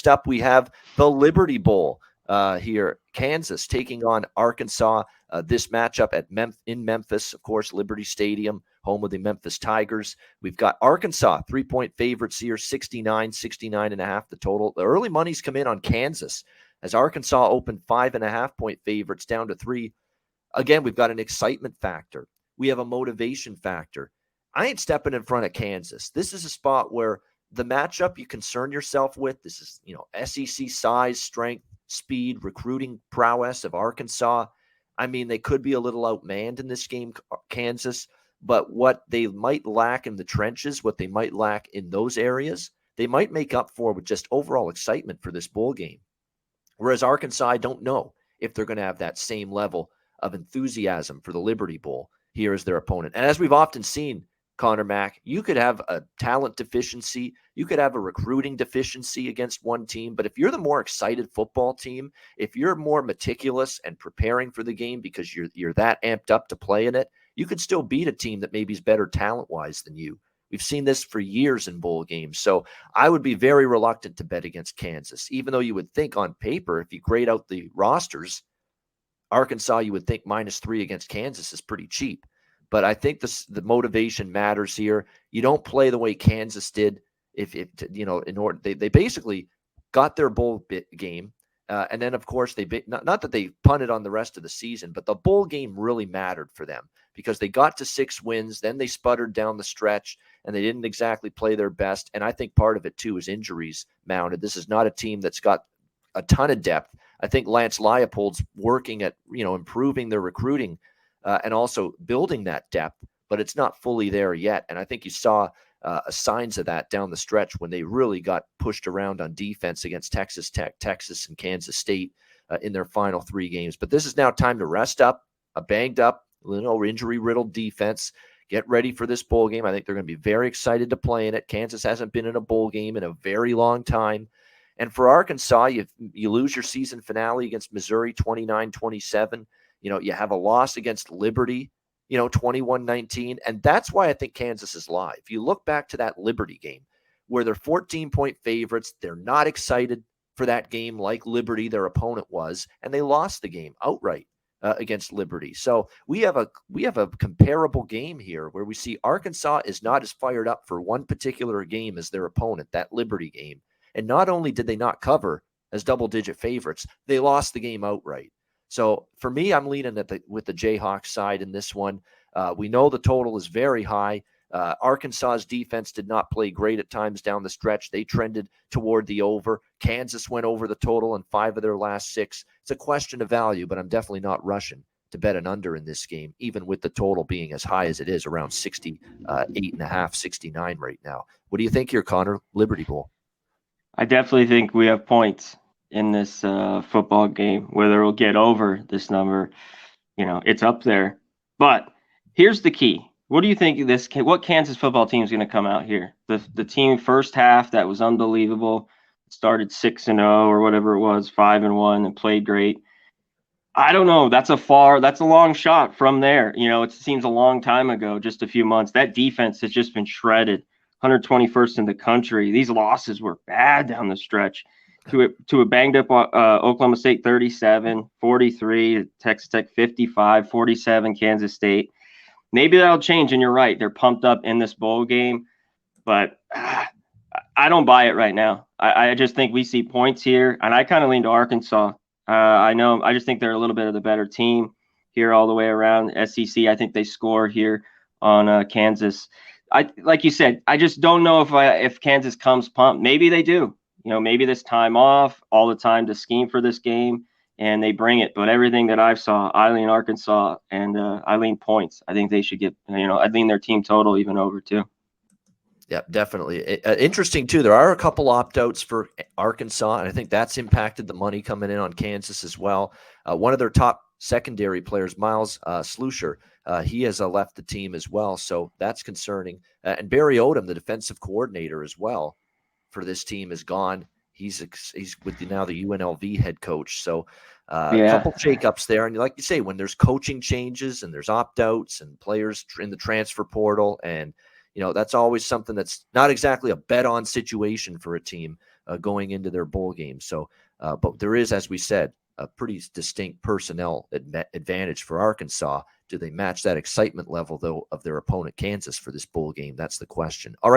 Next up, we have the Liberty Bowl here. Kansas taking on Arkansas. This matchup in Memphis, of course, Liberty Stadium, home of the Memphis Tigers. We've got Arkansas, 3-point favorites here, 69.5 the total. The early money's come in on Kansas as Arkansas opened 5.5-point favorites down to 3. Again, we've got an excitement factor. We have a motivation factor. I ain't stepping in front of Kansas. This is a spot where the matchup you concern yourself with, this is, SEC size, strength, speed, recruiting prowess of Arkansas. I mean, they could be a little outmanned in this game, Kansas, but what they might lack in the trenches, what they might lack in those areas, they might make up for with just overall excitement for this bowl game. Whereas Arkansas, I don't know if they're going to have that same level of enthusiasm for the Liberty Bowl here as their opponent. And as we've often seen, Conor Mack, you could have a talent deficiency, you could have a recruiting deficiency against one team, but if you're the more excited football team, if you're more meticulous and preparing for the game because you're that amped up to play in it, you could still beat a team that maybe is better talent-wise than you. We've seen this for years in bowl games, so I would be very reluctant to bet against Kansas, even though you would think on paper, if you grade out the rosters, Arkansas, you would think -3 against Kansas is pretty cheap. But I think the motivation matters here. You don't play the way Kansas did. In order they basically got their bowl game, and then of course not that they punted on the rest of the season, but the bowl game really mattered for them because they got to 6 wins, then they sputtered down the stretch, and they didn't exactly play their best. And I think part of it too is injuries mounted. This is not a team that's got a ton of depth. I think Lance Leipold's working at improving their recruiting. And also building that depth, but it's not fully there yet. And I think you saw signs of that down the stretch when they really got pushed around on defense against Texas Tech, Texas, and Kansas State in their final 3 games. But this is now time to rest up a banged up, injury-riddled defense. Get ready for this bowl game. I think they're going to be very excited to play in it. Kansas hasn't been in a bowl game in a very long time. And for Arkansas, you lose your season finale against Missouri 29-27. You have a loss against Liberty, 21-19. And that's why I think Kansas is live. If you look back to that Liberty game where they're 14-point favorites, they're not excited for that game like Liberty, their opponent, was, and they lost the game outright against Liberty. So we have a comparable game here where we see Arkansas is not as fired up for one particular game as their opponent, that Liberty game. And not only did they not cover as double-digit favorites, they lost the game outright. So for me, I'm leaning with the Jayhawks side in this one. We know the total is very high. Arkansas's defense did not play great at times down the stretch. They trended toward the over. Kansas went over the total in 5 of their last 6. It's a question of value, but I'm definitely not rushing to bet an under in this game, even with the total being as high as it is, around 68.5, 69 right now. What do you think here, Conor? Liberty Bowl. I definitely think we have points in this football game. Whether we'll get over this number, it's up there. But here's the key. What do you think what Kansas football team is going to come out here? The team first half that was unbelievable, started 6-0 or whatever it was, 5-1, and played great. I don't know. That's a long shot from there. It seems a long time ago, just a few months. That defense has just been shredded. 121st in the country. These losses were bad down the stretch. To a banged up Oklahoma State 37, 43, Texas Tech 55, 47, Kansas State. Maybe that'll change, and you're right. They're pumped up in this bowl game, but I don't buy it right now. I just think we see points here, and I kind of lean to Arkansas. I just think they're a little bit of the better team here all the way around. SEC, I think they score here on Kansas. Like you said, I just don't know if Kansas comes pumped. Maybe they do. Maybe this time off, all the time to scheme for this game, and they bring it. But everything that I've saw, I lean Arkansas, and I lean points. I think they should get, I lean their team total even over too. Yeah, definitely. Interesting, too. There are a couple opt-outs for Arkansas, and I think that's impacted the money coming in on Kansas as well. One of their top secondary players, Miles Slusher, he has left the team as well, so that's concerning. And Barry Odom, the defensive coordinator as well, for this team is gone. He's with now the UNLV head coach. So a couple shakeups there. And like you say, when there's coaching changes and there's opt-outs and players in the transfer portal, and that's always something that's not exactly a bet-on situation for a team. going into their bowl game. So, but there is, as we said, a pretty distinct personnel advantage for Arkansas. Do they match that excitement level, though, of their opponent, Kansas, for this bowl game? That's the question. All right.